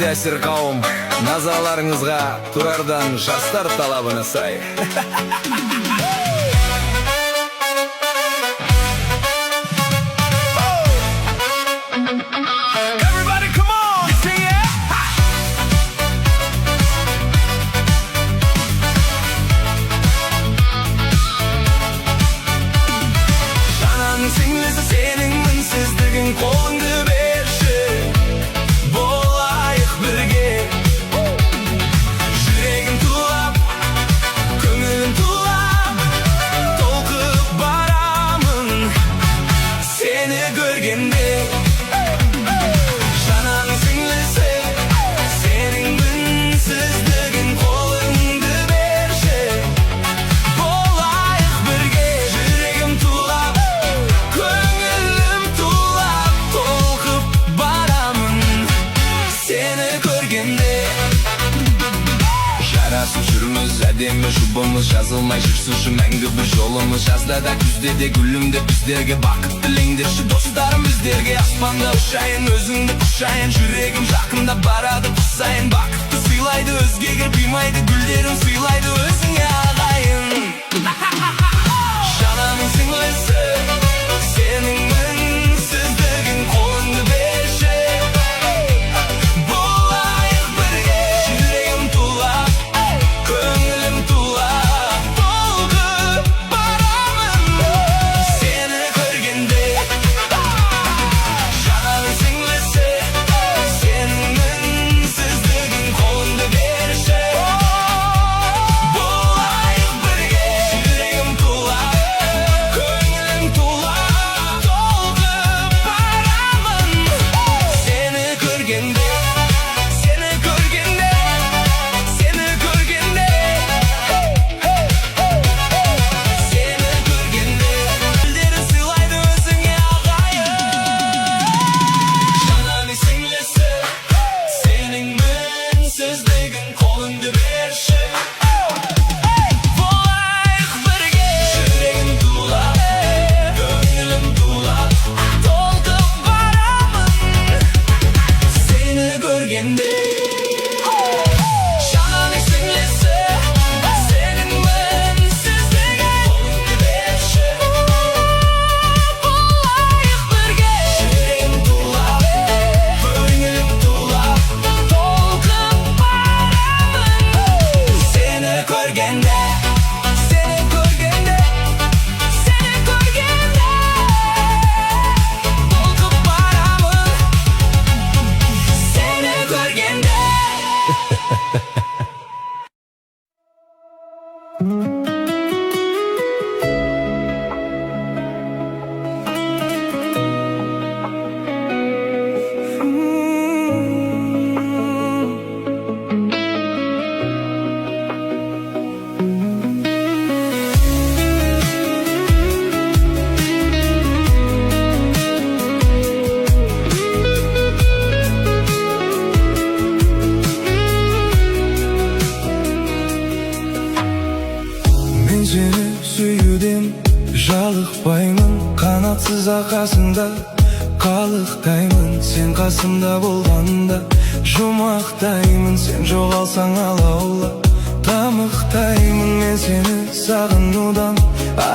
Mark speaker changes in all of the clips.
Speaker 1: әсір қауым, назарларыңызға Тұрардан жастар талабына сай.
Speaker 2: Қолыңды берші, болайық бірге. Жүрегім тулап, көңілім тулап, толқып барамын сені көргенде. Жананың сіңлісі, сенің мінсіздігін, қолыңды берші, болайық бірге. Жүрегім тулап, көңілім тулап, толқып барамын сені көргенде. Жарасып жүрміз, әдемі жұбымыз, жазылмай жүрсінші мәңгі бір жолымыз. Жазда да күзде де гүлімді біздерге бақыт тілеңдерші достарым біздерге. Аспанда ұшайын, өзіңді құшайын, жүрегім жақында барады құсайын. Бақытты сыйлайды өзгеге қимайды, гүлдерін сыйлайды өзіңе ағайын. Жананың сіңлісі, сенің мінсіздігін, қолыңды берші, болайық бірге. Жүрегім тулап, көңілім тулап, толқып барамын сені көргенде. Жананың сіңлісі, сенің мінсіздігін, қолыңды берші, болайық бірге. Жүрегім тулап, көңілім тулап, толқып барамын сені көргенде. Сені көргенде, сені көргенде, сені көргенде. Гүлдерін сыйлайды өзіңе ағайын. Жананың сіңлісі, сенің мінсіздігін, қолыңды берші, болайық бірге. Жүрегім тулап, көңілім тулап, толқып барамын сені көргенде. Жананың сіңлісі, сенің мінсіздігін, қолыңды берші, болайық бірге. Жүрегім тулап, көңілім тулап, толқып барамын сені көргенде. Сені көргенде, сені көргенде, толқып барамын сені көргенде. Мен сені сүюден жалықпаймын, қанатсыз ақасында қалықтаймын. Сен қасымда болғанда жұмақтаймын, сен жоғалсаң алаула тамықтаймын. Мен сені сағынудан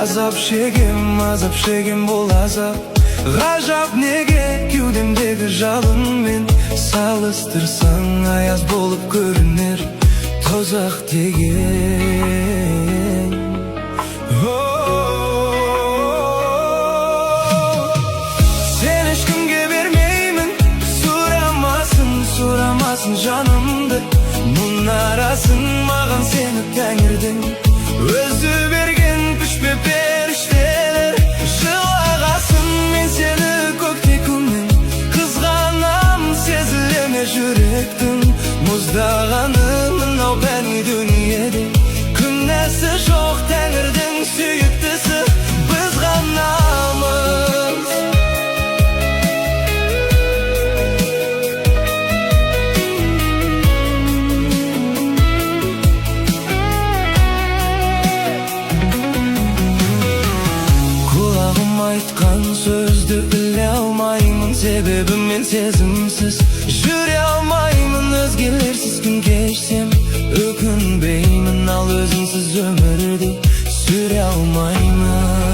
Speaker 2: азап шегем бұл азап. Ғажап неге кеудемдегі жалынмен салыстырсаң аяз болып көрінер тозақ деген. Сен ешкімге бермеймін, сұрамасын жанымды. Мұнарасын маған сені тәңірдің өзі берген күш пе періштелер. Жылағасын мен сені көкте күннен, қызғанам сезіле ме жүректің мұздағаны. Мынау пәни дүниеде күнәсі жоқ тәңірдің сүйіктісі біз ғанамыз. айтқан сөзді біле алмаймын, себебі мен сезімсіз жүре алмаймын. özgelersiz gün geçsem ökünbeymin, al özünsüz ömürde süre almayman.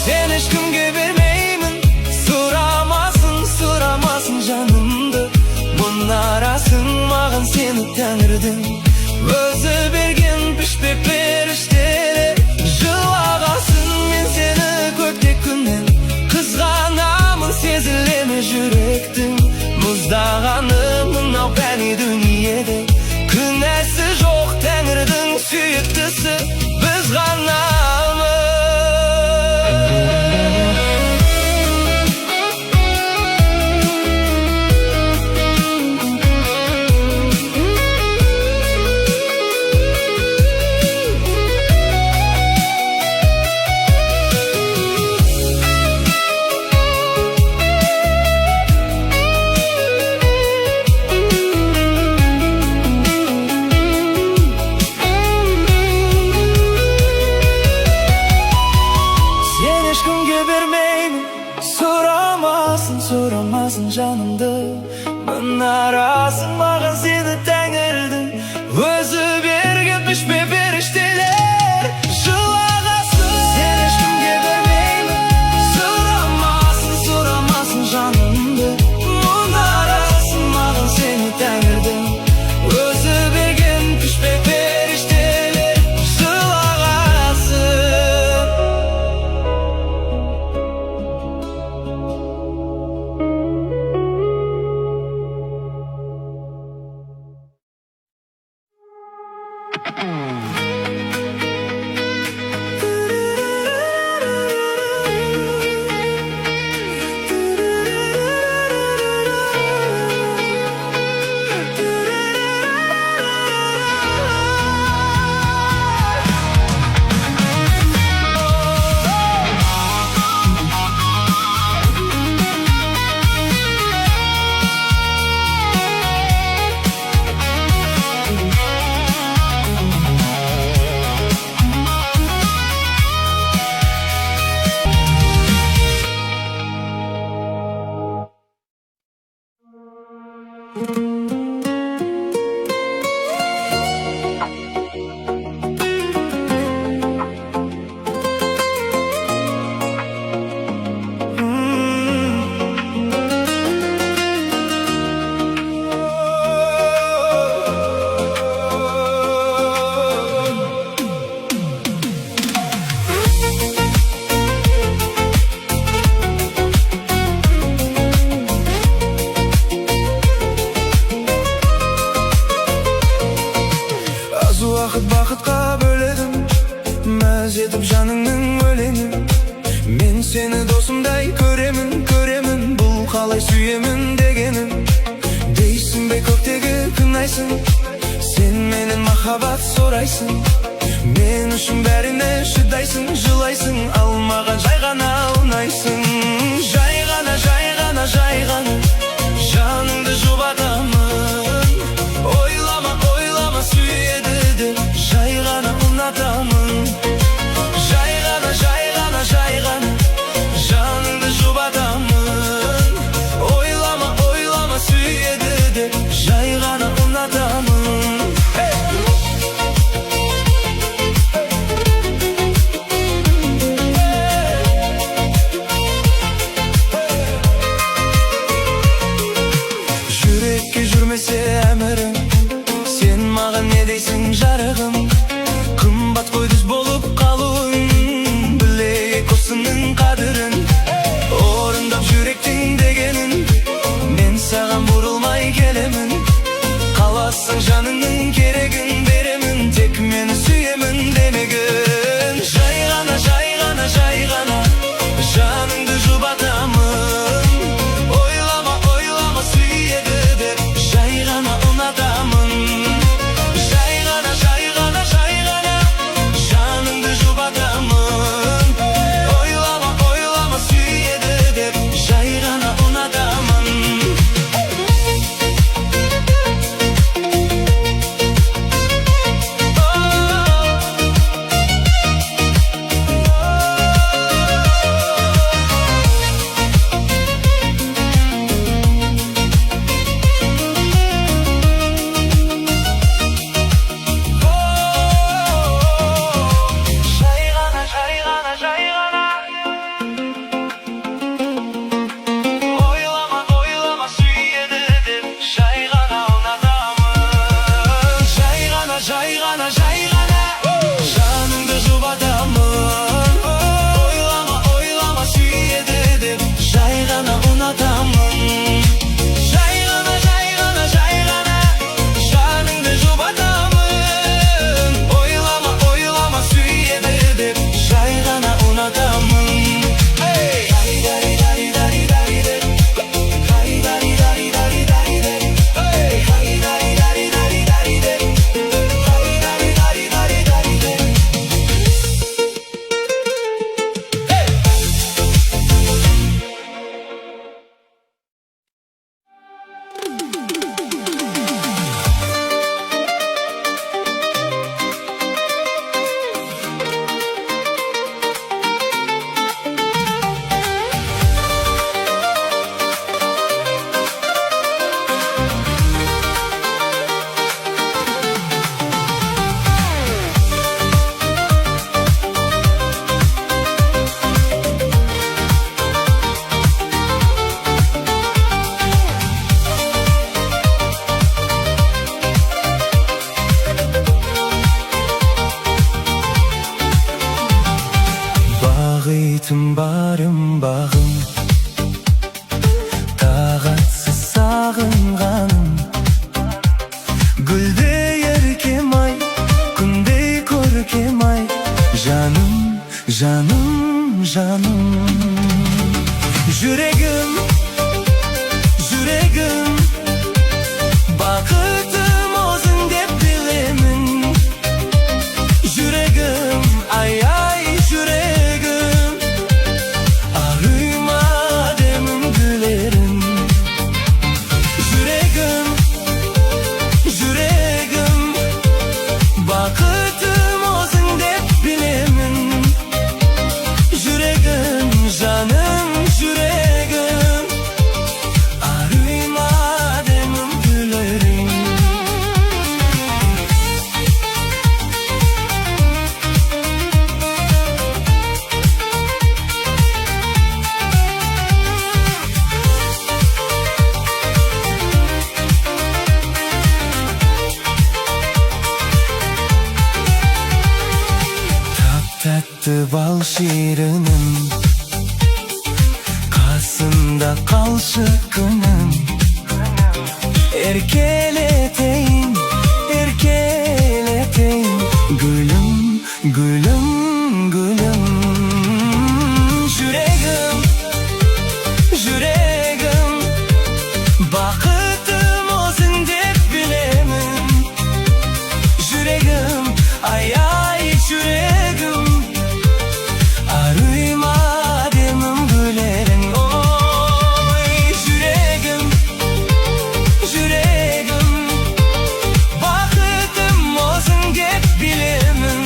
Speaker 2: Sen hiç kimge vermeymin, soramasın canımdı. Bunlarasın mağın seni Tengri'din özü bergen pişpe perişteler. Жылағасын мен seni көкте күннен, қызғанамын сезілеме жүректің мұздағаны мынау пәни дүниеде. Күнәсі жоқ Тәңірдің сүйіктісі біз ғанамыз. Soramasın canımdı, bunlarasın mağın seni Tengri'din özü bergen pişpe perişteler. Жылағасын sen hiç kimge vermeymin, soramasın canımdı. Bunlarasın mağın seni Tengri'din özü bergen pişpe perişteler. Жылағасын. Бақытқа бөледім, мәз етіп жаныңның өлеңін. Мен сені досымдай көремін, бұл қалай сүйемін дегенім. Дейсің бе көктегі күн айсың, сен менен махаббат сорайсың. Мен үшін бәріне шыдайсың, жылайсың, ал маған жай ғана ұнайсың. Жай ғана жаныңды жұбатамын. Ойлама сүйеді де жай ғана ұнатамын. Жай ғана жаныңды жұбатамын. Ойлама сүйеді де жай ғана ұнатамын. Жүрекке жүрмесе әмірің, сен маған не дейсің жарығым? Қымбат қой дүз болып қалуың, білейік осының қадірін. Орындап жүректің дегенін, мен саған бұрылмай келемін. Қаласың жаныңның керегін беремін, тек мені сүйемін демегін. Жай ғана жаныңды жұбатамын. Ойлама сүйеді де жай ғана ұнатамын. Жай ғана жаныңды жұбатамын. Ойлама сүйеді де жай ғана ұнатамын. Жаным, жаным, жүрегім, жүрегім, бақытым өзің деп білемін. Жүрегім, ай-ай, жүрегім, арыма демім гүлерім. Жүрегім, жүрегім, бақытым өзің деп білемін. Жүрегім, жаным, жүрегім, арыма демім гүлерім. Тәтті бал шерінің қасында қалшы күнім. Еркелетейін, еркелетейін, гүлім, гүлім, гүлім. Жүрегім, жүрегім, бақытым өзің деп білемін. Жүрегім, ай-ай, жүрегім, арыма демім гүлерің. Ой, жүрегім, жүрегім, бақытым өзің деп білемін.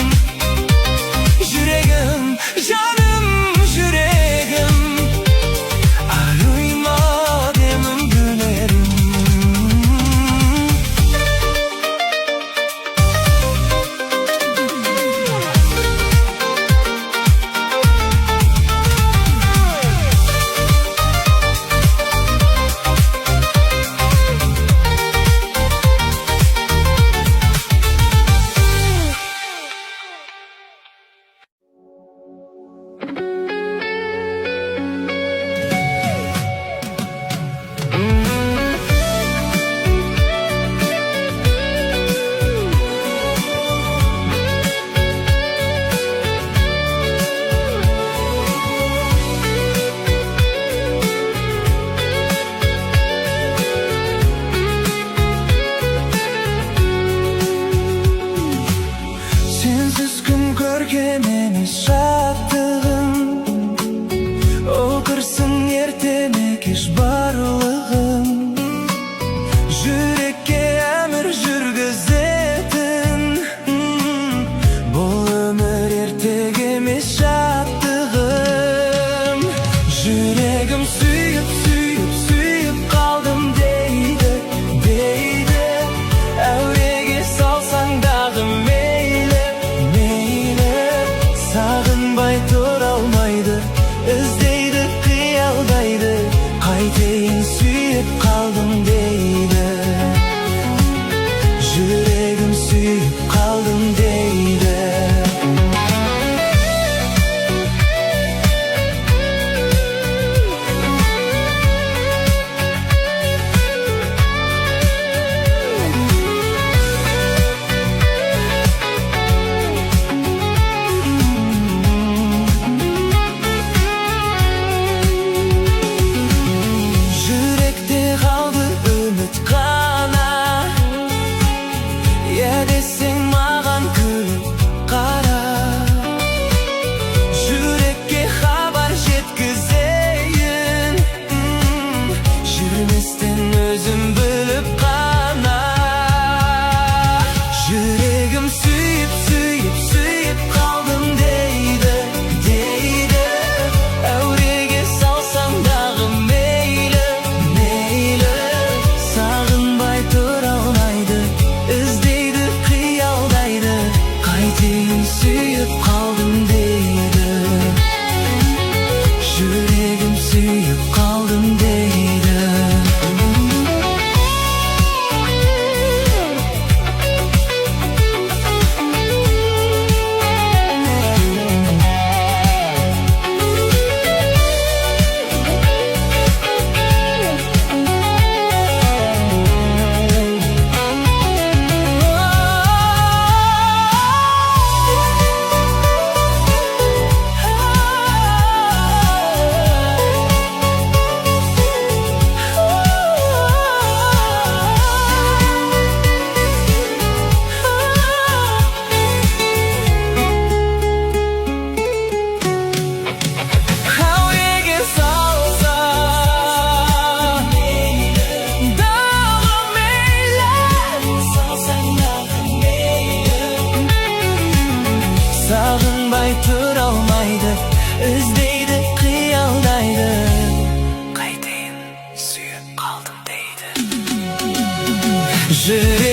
Speaker 2: Жүрегім, жаным, жүрегім, арыма демім гүлерің. Сенсіз күн көрген емес шаттығым, оқырсың ертеме кеш барлығым. Жүрекке әмір жүргізетін бұл өмір ертек емес шаттығым. Жүрегім сүйіп, сүйіп, сүйіп қалдым дейді, дейді. Әуреге салсаң дағы мейлі, мейлі. Сағынбай тұра алмайды, іздейді, қиялдайды. Қайтейін сүйіп қалдым дейді. Жүрегім сүйіп қалдым дейді. Жүректе қалды үміт қана, я десең
Speaker 3: сағынбай тұра алмайды, іздейді, қиялдайды, қайтейін, сүйіп қалдым дейді. Жүрек